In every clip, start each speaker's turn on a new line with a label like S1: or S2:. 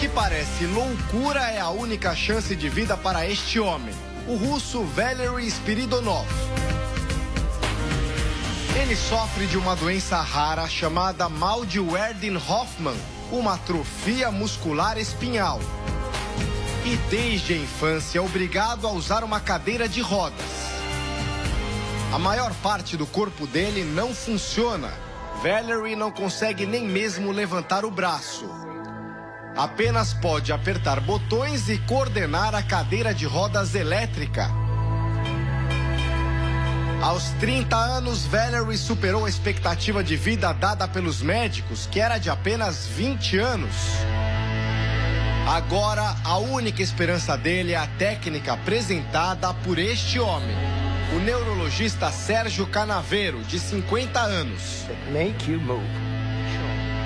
S1: que parece loucura é a única chance de vida para este homem, o russo Valery Spiridonov. Ele sofre de uma doença rara chamada mal de Erdin-Hoffmann, uma atrofia muscular espinhal. E desde a infância é obrigado a usar uma cadeira de rodas. A maior parte do corpo dele não funciona. Valery não consegue nem mesmo levantar o braço. Apenas pode apertar botões e coordenar a cadeira de rodas elétrica. Aos 30 anos, Valery superou a expectativa de vida dada pelos médicos, que era de apenas 20 anos. Agora, a única esperança dele é a técnica apresentada por este homem, o neurologista Sérgio Canavero, de 50 anos.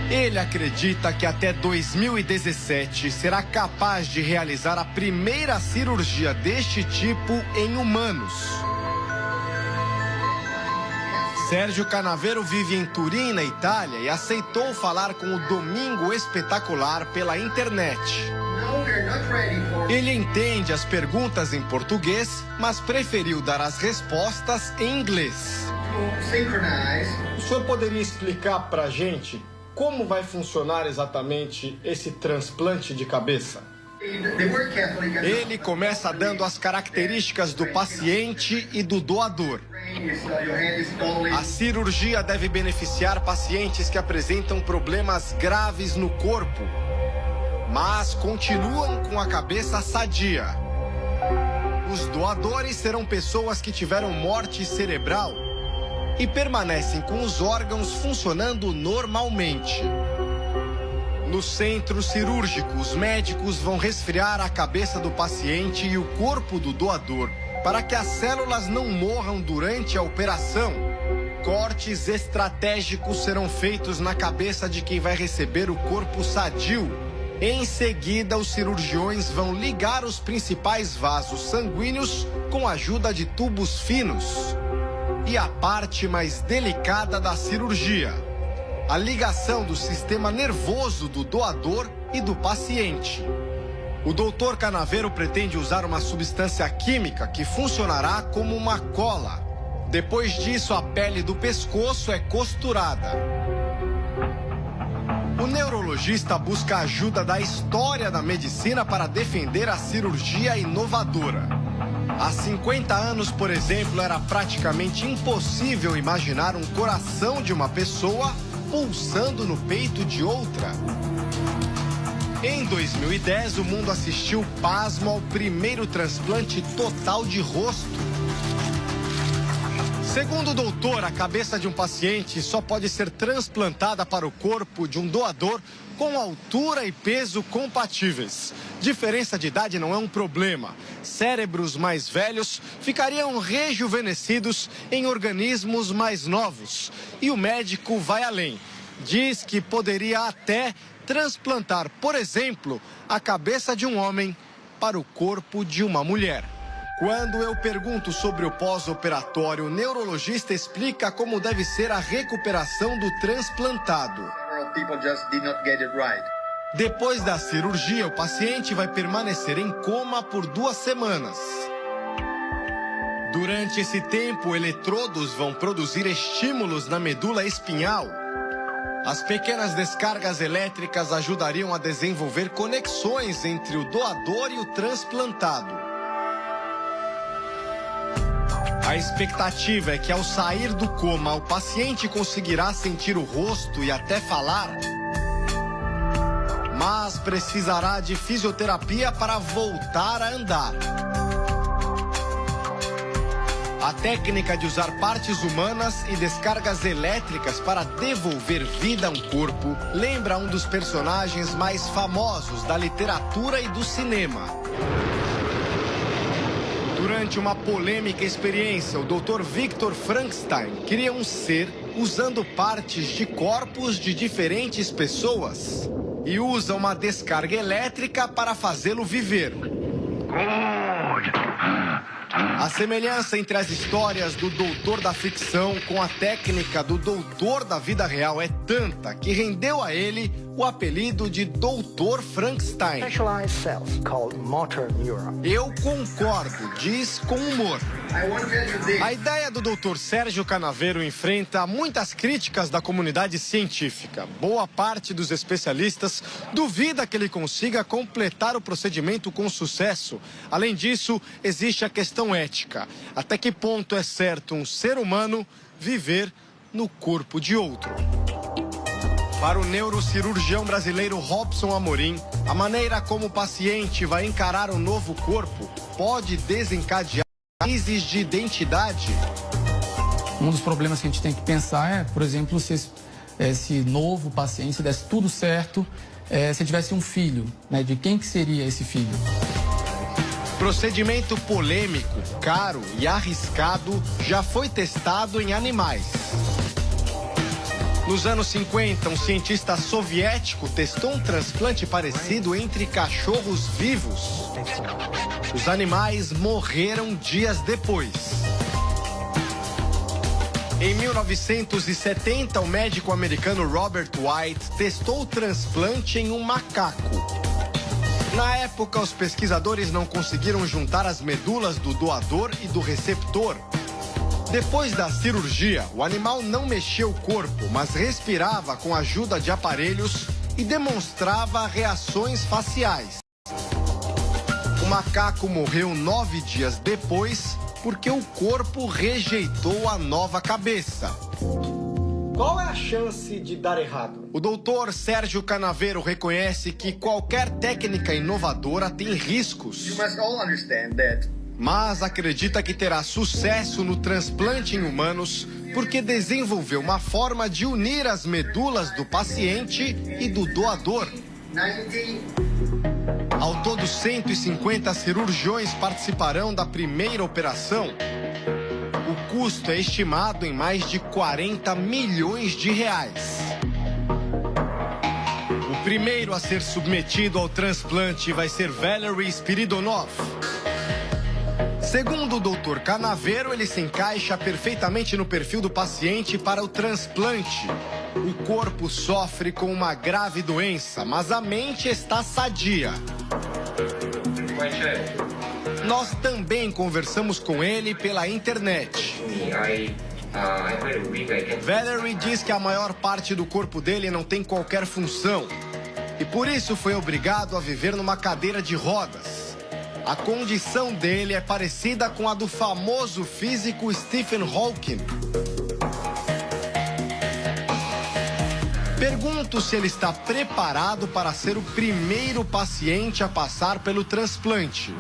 S1: Ele acredita que até 2017 será capaz de realizar a primeira cirurgia deste tipo em humanos. Sérgio Canavero vive em Turim, na Itália, e aceitou falar com o Domingo Espetacular pela internet. Ele entende as perguntas em português, mas preferiu dar as respostas em inglês. O senhor poderia explicar pra gente como vai funcionar exatamente esse transplante de cabeça? Ele começa dando as características do paciente e do doador. A cirurgia deve beneficiar pacientes que apresentam problemas graves no corpo, mas continuam com a cabeça sadia. Os doadores serão pessoas que tiveram morte cerebral e permanecem com os órgãos funcionando normalmente. No centro cirúrgico, os médicos vão resfriar a cabeça do paciente e o corpo do doador para que as células não morram durante a operação. Cortes estratégicos serão feitos na cabeça de quem vai receber o corpo sadio. Em seguida, os cirurgiões vão ligar os principais vasos sanguíneos com a ajuda de tubos finos. E a parte mais delicada da cirurgia: a ligação do sistema nervoso do doador e do paciente. O Dr. Canavero pretende usar uma substância química que funcionará como uma cola. Depois disso, a pele do pescoço é costurada. O neurologista busca a ajuda da história da medicina para defender a cirurgia inovadora. Há 50 anos, por exemplo, era praticamente impossível imaginar um coração de uma pessoa pulsando no peito de outra. Em 2010, o mundo assistiu, pasmo, ao primeiro transplante total de rosto. Segundo o doutor, a cabeça de um paciente só pode ser transplantada para o corpo de um doador com altura e peso compatíveis. Diferença de idade não é um problema. Cérebros mais velhos ficariam rejuvenescidos em organismos mais novos. E o médico vai além. Diz que poderia até transplantar, por exemplo, a cabeça de um homem para o corpo de uma mulher. Quando eu pergunto sobre o pós-operatório, o neurologista explica como deve ser a recuperação do transplantado. Depois da cirurgia, o paciente vai permanecer em coma por 2 semanas. Durante esse tempo, eletrodos vão produzir estímulos na medula espinhal. As pequenas descargas elétricas ajudariam a desenvolver conexões entre o doador e o transplantado. A expectativa é que, ao sair do coma, o paciente conseguirá sentir o rosto e até falar, mas precisará de fisioterapia para voltar a andar. A técnica de usar partes humanas e descargas elétricas para devolver vida a um corpo lembra um dos personagens mais famosos da literatura e do cinema. Durante uma polêmica experiência, o Dr. Victor Frankenstein cria um ser usando partes de corpos de diferentes pessoas e usa uma descarga elétrica para fazê-lo viver. A semelhança entre as histórias do doutor da ficção com a técnica do doutor da vida real é tanta que rendeu a ele o apelido de Dr. Frankenstein. Eu concordo, diz com humor. A ideia do Dr. Sérgio Canaveiro enfrenta muitas críticas da comunidade científica. Boa parte dos especialistas duvida que ele consiga completar o procedimento com sucesso. Além disso, existe a questão ética. Até que ponto é certo um ser humano viver no corpo de outro? Para o neurocirurgião brasileiro Robson Amorim, a maneira como o paciente vai encarar o novo corpo pode desencadear crises de identidade.
S2: Um dos problemas que a gente tem que pensar é, por exemplo, se esse novo paciente, se desse tudo certo, se tivesse um filho, né? De quem que seria esse filho?
S1: Procedimento polêmico, caro e arriscado já foi testado em animais. Nos anos 50, um cientista soviético testou um transplante parecido entre cachorros vivos. Os animais morreram dias depois. Em 1970, o médico americano Robert White testou o transplante em um macaco. Na época, os pesquisadores não conseguiram juntar as medulas do doador e do receptor. Depois da cirurgia, o animal não mexia o corpo, mas respirava com a ajuda de aparelhos e demonstrava reações faciais. O macaco morreu 9 dias depois porque o corpo rejeitou a nova cabeça. Qual é a chance de dar errado? O doutor Sérgio Canaveiro reconhece que qualquer técnica inovadora tem riscos. Mas acredita que terá sucesso no transplante em humanos porque desenvolveu uma forma de unir as medulas do paciente e do doador. Ao todo, 150 cirurgiões participarão da primeira operação. O custo é estimado em mais de 40 milhões de reais. O primeiro a ser submetido ao transplante vai ser Valery Spiridonov. Segundo o Dr. Canaveiro, ele se encaixa perfeitamente no perfil do paciente para o transplante. O corpo sofre com uma grave doença, mas a mente está sadia. Nós também conversamos com ele pela internet. Valery diz que a maior parte do corpo dele não tem qualquer função e por isso foi obrigado a viver numa cadeira de rodas. A condição dele é parecida com a do famoso físico Stephen Hawking. Pergunto se ele está preparado para ser o primeiro paciente a passar pelo transplante.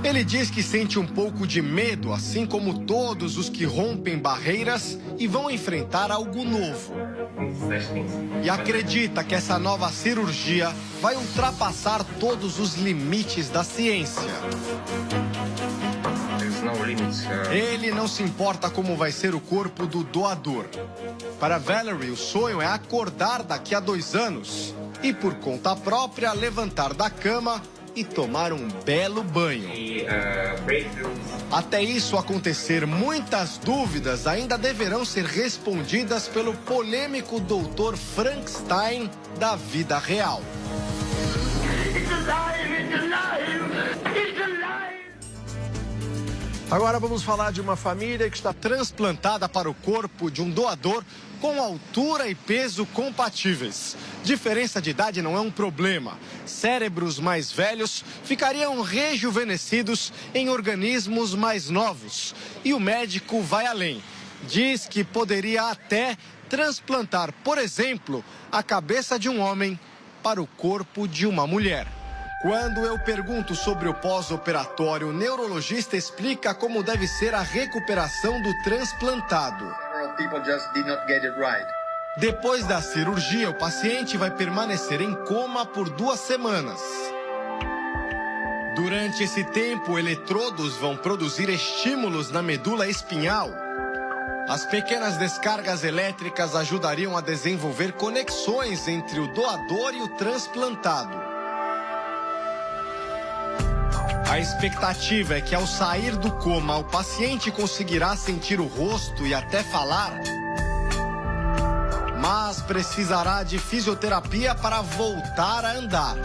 S1: Ele diz que sente um pouco de medo, assim como todos os que rompem barreiras e vão enfrentar algo novo. E acredita que essa nova cirurgia vai ultrapassar todos os limites da ciência. Ele não se importa como vai ser o corpo do doador. Para Valery, o sonho é acordar daqui a 2 anos e, por conta própria, levantar da cama e tomar um belo banho. Até isso acontecer, muitas dúvidas ainda deverão ser respondidas pelo polêmico Dr. Frankenstein da vida real. Agora vamos falar de uma família que está transplantada para o corpo de um doador com altura e peso compatíveis. Diferença de idade não é um problema. Cérebros mais velhos ficariam rejuvenescidos em organismos mais novos. E o médico vai além. Diz que poderia até transplantar, por exemplo, a cabeça de um homem para o corpo de uma mulher. Quando eu pergunto sobre o pós-operatório, o neurologista explica como deve ser a recuperação do transplantado. Depois da cirurgia, o paciente vai permanecer em coma por 2 semanas. Durante esse tempo, eletrodos vão produzir estímulos na medula espinhal. As pequenas descargas elétricas ajudariam a desenvolver conexões entre o doador e o transplantado. A expectativa é que, ao sair do coma, o paciente conseguirá sentir o rosto e até falar. mas precisará de fisioterapia para voltar a andar.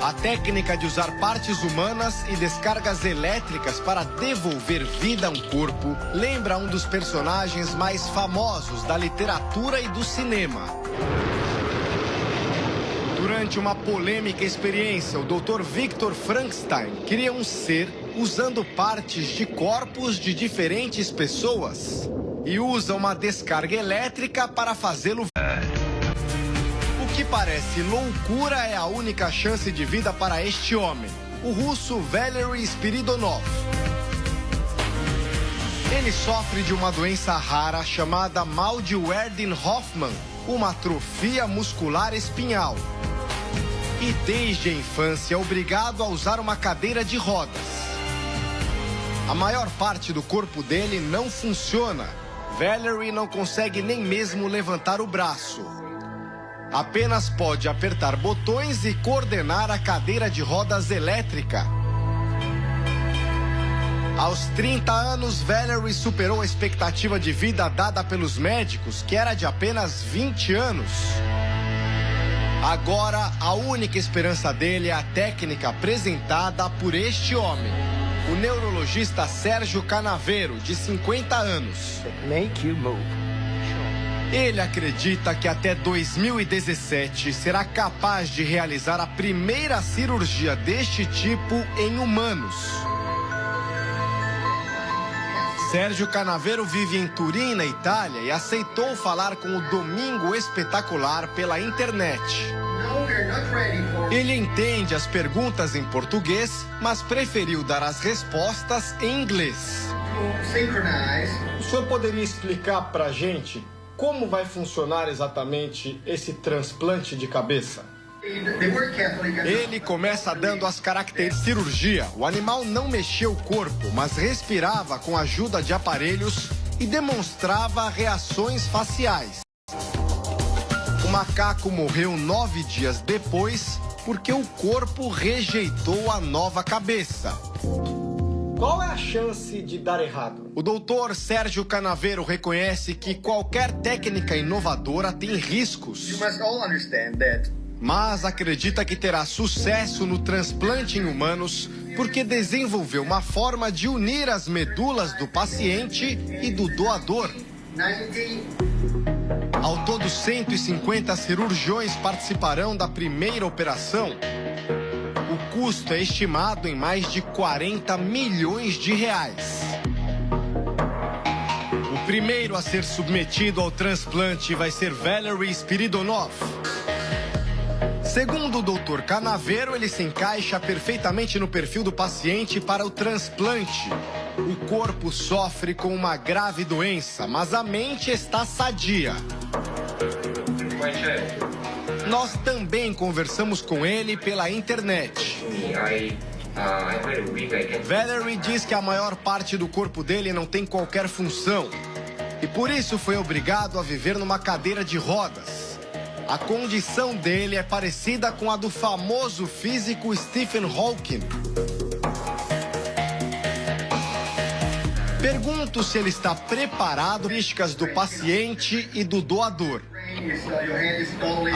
S1: A técnica de usar partes humanas e descargas elétricas para devolver vida a um corpo lembra um dos personagens mais famosos da literatura e do cinema. Durante uma polêmica experiência, o Dr. Victor Frankenstein queria um ser usando partes de corpos de diferentes pessoas e usa uma descarga elétrica para fazê-lo. O que parece loucura é a única chance de vida para este homem, o russo Valery Spiridonov. Ele sofre de uma doença rara chamada mal de Erdin-Hoffmann, uma atrofia muscular espinhal. E desde a infância é obrigado a usar uma cadeira de rodas. A maior parte do corpo dele não funciona. Valery não consegue nem mesmo levantar o braço. Apenas pode apertar botões e coordenar a cadeira de rodas elétrica. Aos 30 anos, Valery superou a expectativa de vida dada pelos médicos, que era de apenas 20 anos. Agora, a única esperança dele é a técnica apresentada por este homem, o neurologista Sérgio Canavero, de 50 anos. Ele acredita que até 2017 será capaz de realizar a primeira cirurgia deste tipo em humanos. Sérgio Canavero vive em Turim, na Itália, e aceitou falar com o Domingo Espetacular pela internet. Ele entende as perguntas em português, mas preferiu dar as respostas em inglês. O senhor poderia explicar para a gente como vai funcionar exatamente esse transplante de cabeça? Ele começa dando as características da cirurgia. O animal não mexia o corpo, mas respirava com a ajuda de aparelhos e demonstrava reações faciais. O macaco morreu 9 dias depois porque o corpo rejeitou a nova cabeça. Qual é a chance de dar errado? O doutor Sérgio Canavero reconhece que qualquer técnica inovadora tem riscos. Mas acredita que terá sucesso no transplante em humanos porque desenvolveu uma forma de unir as medulas do paciente e do doador. Ao todo, 150 cirurgiões participarão da primeira operação. O custo é estimado em mais de 40 milhões de reais. O primeiro a ser submetido ao transplante vai ser Valery Spiridonov. Segundo o Dr. Canavero, ele se encaixa perfeitamente no perfil do paciente para o transplante. O corpo sofre com uma grave doença, mas a mente está sadia. Nós também conversamos com ele pela internet. Valery diz que a maior parte do corpo dele não tem qualquer função e por isso foi obrigado a viver numa cadeira de rodas. A condição dele é parecida com a do famoso físico Stephen Hawking. Pergunto se ele está preparado para as características do paciente e do doador.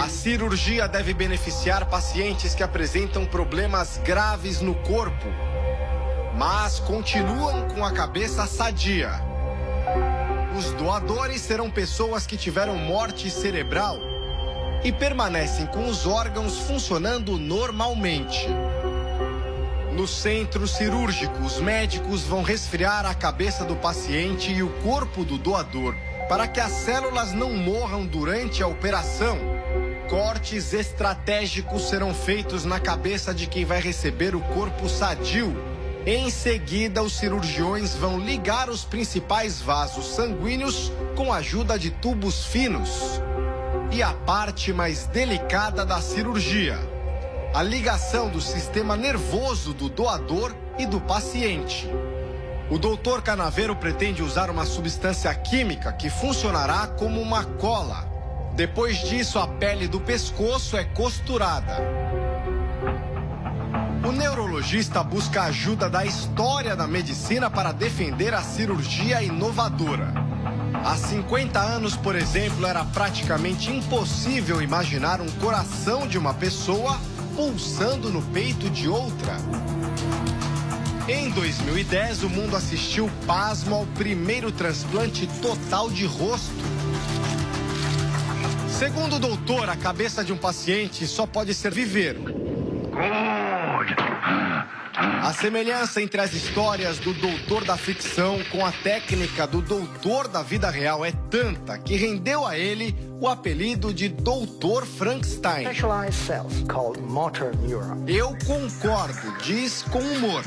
S1: A cirurgia deve beneficiar pacientes que apresentam problemas graves no corpo, mas continuam com a cabeça sadia. Os doadores serão pessoas que tiveram morte cerebral e permanecem com os órgãos funcionando normalmente. No centro cirúrgico, os médicos vão resfriar a cabeça do paciente e o corpo do doador para que as células não morram durante a operação. Cortes estratégicos serão feitos na cabeça de quem vai receber o corpo sadio. Em seguida, os cirurgiões vão ligar os principais vasos sanguíneos com a ajuda de tubos finos. E a parte mais delicada da cirurgia: a ligação do sistema nervoso do doador e do paciente. O Dr. Canavero pretende usar uma substância química que funcionará como uma cola. Depois disso, a pele do pescoço é costurada. O neurologista busca a ajuda da história da medicina para defender a cirurgia inovadora. Há 50 anos, por exemplo, era praticamente impossível imaginar um coração de uma pessoa pulsando no peito de outra. Em 2010, o mundo assistiu, pasmo, ao primeiro transplante total de rosto. Segundo o doutor, a cabeça de um paciente só pode ser viver. A semelhança entre as histórias do doutor da ficção com a técnica do doutor da vida real é tanta que rendeu a ele o apelido de Doutor Frankenstein. Eu concordo, diz com humor.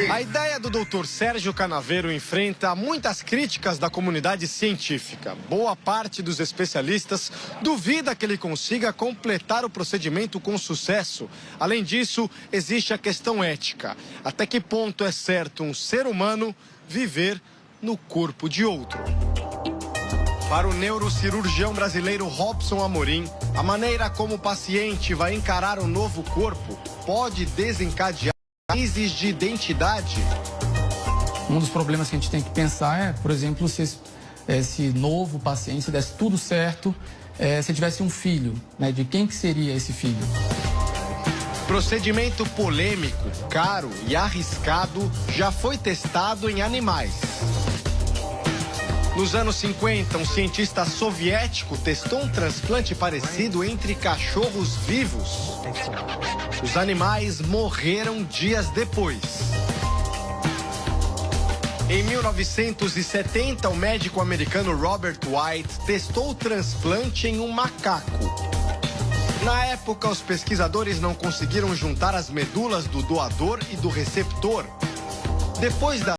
S1: A ideia do Dr. Sérgio Canaveiro enfrenta muitas críticas da comunidade científica. Boa parte dos especialistas duvida que ele consiga completar o procedimento com sucesso. Além disso, existe a questão ética. Até que ponto é certo um ser humano viver no corpo de outro? Para o neurocirurgião brasileiro Robson Amorim, a maneira como o paciente vai encarar o novo corpo pode desencadear crises de identidade.
S2: Um dos problemas que a gente tem que pensar é, por exemplo, se esse novo paciente, se desse tudo certo, se tivesse um filho, né? De quem que seria esse filho?
S1: Procedimento polêmico, caro e arriscado já foi testado em animais. Nos anos 50, um cientista soviético testou um transplante parecido entre cachorros vivos. Os animais morreram dias depois. Em 1970, o médico americano Robert White testou o transplante em um macaco. Na época, os pesquisadores não conseguiram juntar as medulas do doador e do receptor. Depois da